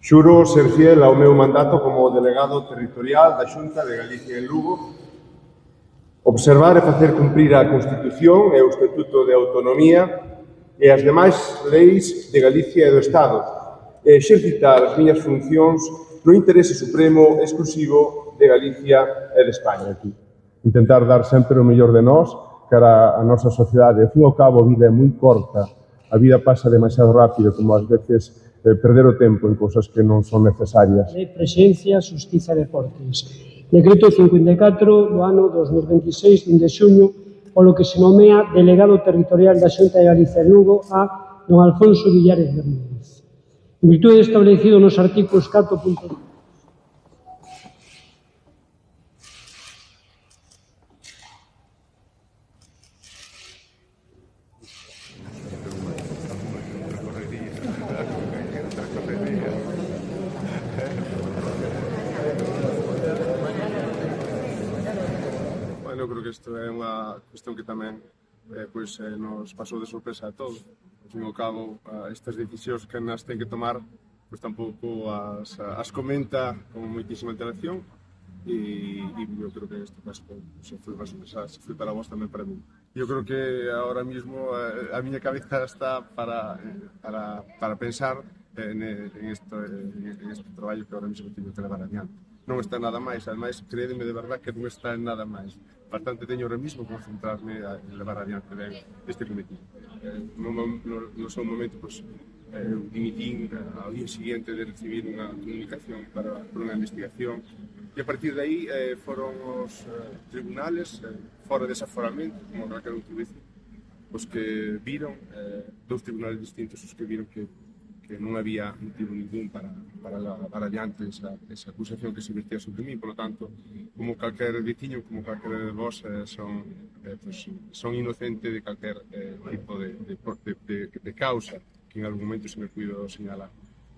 Xuro ser fiel ao meu mandato como delegado territorial da Xunta de Galicia en Lugo, observar e facer cumprir a Constitución e o Estatuto de Autonomía e as demais leis de Galicia e do Estado, e exercitar as miñas funcións no interese supremo exclusivo de Galicia e de España. Aquí. Intentar dar sempre o mellor de nós cara a nosa sociedade. Ao fin e ao cabo, a vida é moi corta, a vida pasa demasiado rápido, como ás veces perder o tempo en cousas que non son necesarias. De Presidencia, Xustiza e Deportes. Decreto 54 do ano 2026, de xuño, polo que se nomea delegado territorial da Xunta de Galicia en Lugo a don Alfonso Villares Bermúdez. En virtude establecido nos artículos 4.1. Eu creo que isto é unha cuestión que tamén nos pasou de sorpresa a todos. Ao fin e ao cabo, estas decisións que nas ten que tomar tampouco as comenta con moitísima antelación e eu creo que este caso se foi unha sorpresa, se foi para vos tamén para mí. Eu creo que ahora mismo a miña cabeza está para pensar en este traballo que ahora mismo teño que levar adiante. Non está nada máis, ademais, crédeme de verdad que non está en nada máis. Bastante teño ahora mismo concentrarme en levar adiante ben este cometido. No seu momento, dimitín ao día siguiente de recibir unha comunicación para unha investigación e a partir de aí foron os tribunales, fora de desaforamento, como calquera outro vez, os que viron, dous tribunales distintos, os que viron que non había motivo ningún para adiante esa acusación que se vertía sobre mí. Por lo tanto, como calquer veciño, como calquer de vos, son inocente de calquer tipo de causa que en algún momento se me puido señalar.